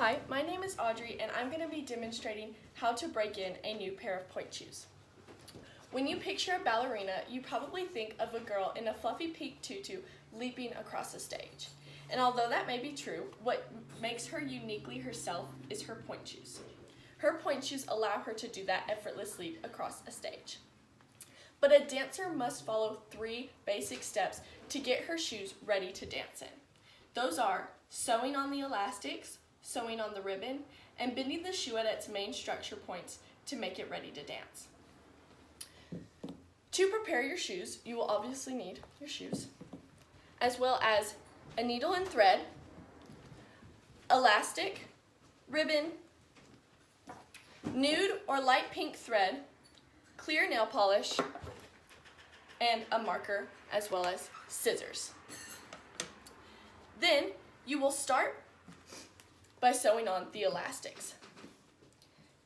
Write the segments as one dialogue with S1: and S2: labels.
S1: Hi, my name is Audrey and I'm going to be demonstrating how to break in a new pair of pointe shoes. When you picture a ballerina, you probably think of a girl in a fluffy pink tutu leaping across a stage. And although that may be true, what makes her uniquely herself is her pointe shoes. Her pointe shoes allow her to do that effortlessly across a stage. But a dancer must follow 3 basic steps to get her shoes ready to dance in. Those are sewing on the elastics, sewing on the ribbon, and bending the shoe at its main structure points to make it ready to dance. To prepare your shoes, you will obviously need your shoes, as well as a needle and thread, elastic, ribbon, nude or light pink thread, clear nail polish, and a marker, as well as scissors. Then you will start by sewing on the elastics.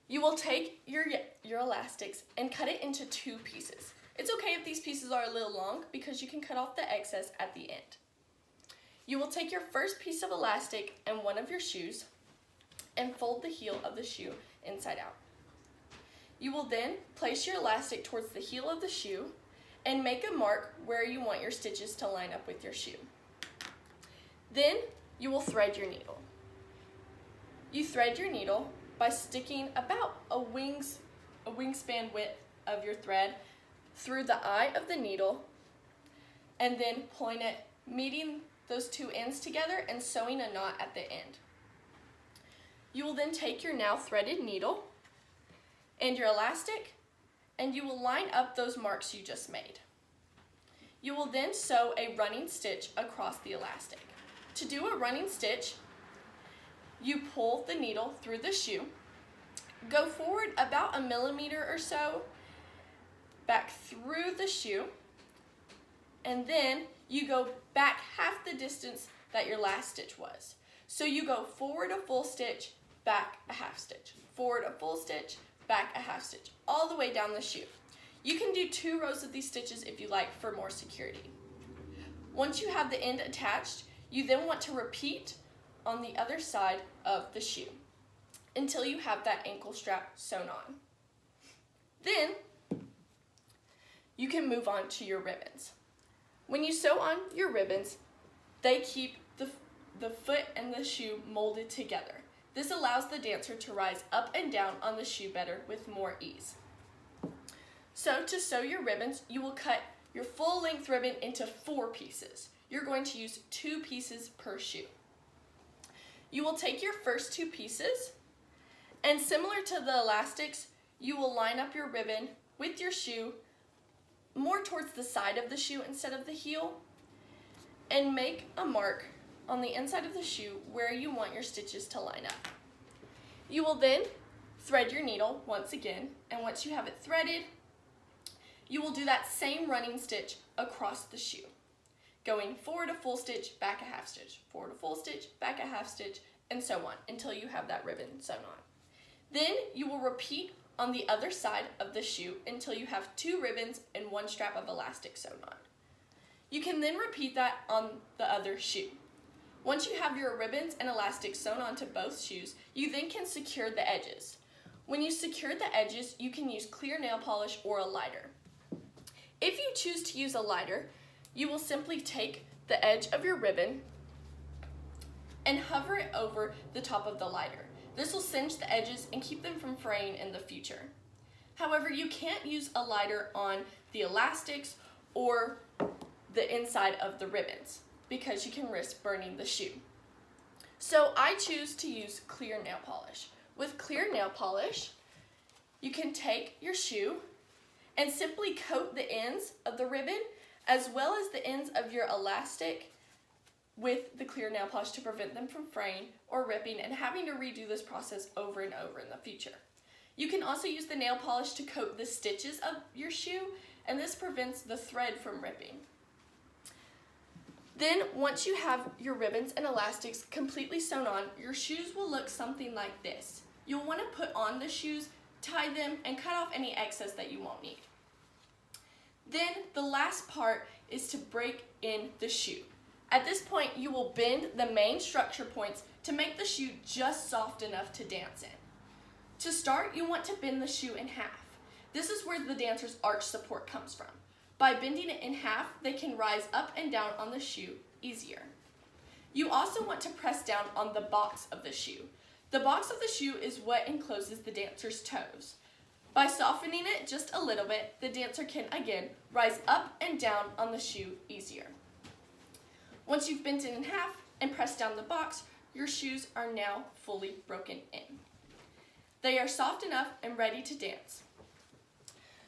S1: You will take your elastics and cut it into 2 pieces. It's okay if these pieces are a little long because you can cut off the excess at the end. You will take your first piece of elastic and one of your shoes and fold the heel of the shoe inside out. You will then place your elastic towards the heel of the shoe and make a mark where you want your stitches to line up with your shoe. Then you will thread your needle. You thread your needle by sticking about a wingspan width of your thread through the eye of the needle and then pulling it, meeting those 2 ends together and sewing a knot at the end. You will then take your now threaded needle and your elastic and you will line up those marks you just made. You will then sew a running stitch across the elastic. To do a running stitch, you pull the needle through the shoe, go forward about 1 millimeter or so, back through the shoe, and then you go back half the distance that your last stitch was. So you go forward a full stitch, back a half stitch, forward a full stitch, back a half stitch, all the way down the shoe. You can do 2 rows of these stitches if you like for more security. Once you have the end attached, you then want to repeat on the other side of the shoe until you have that ankle strap sewn on. Then you can move on to your ribbons. When you sew on your ribbons, they keep the foot and the shoe molded together. This allows the dancer to rise up and down on the shoe better with more ease. So to sew your ribbons, you will cut your full length ribbon into 4 pieces. You're going to use 2 pieces per shoe. You will take your first 2 pieces and similar to the elastics, you will line up your ribbon with your shoe more towards the side of the shoe instead of the heel and make a mark on the inside of the shoe where you want your stitches to line up. You will then thread your needle once again, and once you have it threaded, you will do that same running stitch across the shoe, going forward a full stitch, back a half stitch, forward a full stitch, back a half stitch, and so on until you have that ribbon sewn on. Then you will repeat on the other side of the shoe until you have 2 ribbons and 1 strap of elastic sewn on. You can then repeat that on the other shoe. Once you have your ribbons and elastic sewn onto both shoes, you then can secure the edges. When you secure the edges, you can use clear nail polish or a lighter. If you choose to use a lighter, you will simply take the edge of your ribbon and hover it over the top of the lighter. This will cinch the edges and keep them from fraying in the future. However, you can't use a lighter on the elastics or the inside of the ribbons because you can risk burning the shoe. So I choose to use clear nail polish. With clear nail polish, you can take your shoe and simply coat the ends of the ribbon as well as the ends of your elastic with the clear nail polish to prevent them from fraying or ripping and having to redo this process over and over in the future. You can also use the nail polish to coat the stitches of your shoe, and this prevents the thread from ripping. Then once you have your ribbons and elastics completely sewn on, your shoes will look something like this. You'll want to put on the shoes, tie them, and cut off any excess that you won't need. Then the last part is to break in the shoe. At this point, you will bend the main structure points to make the shoe just soft enough to dance in. To start, you want to bend the shoe in half. This is where the dancer's arch support comes from. By bending it in half, they can rise up and down on the shoe easier. You also want to press down on the box of the shoe. The box of the shoe is what encloses the dancer's toes. By softening it just a little bit, the dancer can again rise up and down on the shoe easier. Once you've bent it in half and pressed down the box, your shoes are now fully broken in. They are soft enough and ready to dance.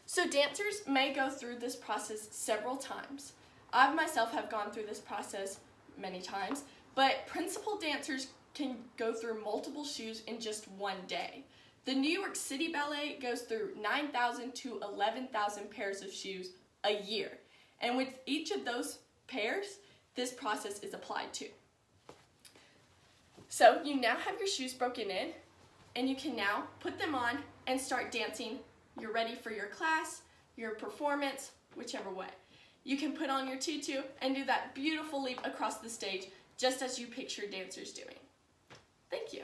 S1: So dancers may go through this process several times. I myself have gone through this process many times, but principal dancers can go through multiple shoes in just one day. The New York City Ballet goes through 9,000 to 11,000 pairs of shoes a year. And with each of those pairs, this process is applied to. So you now have your shoes broken in, and you can now put them on and start dancing. You're ready for your class, your performance, whichever way. You can put on your tutu and do that beautiful leap across the stage just as you picture dancers doing. Thank you.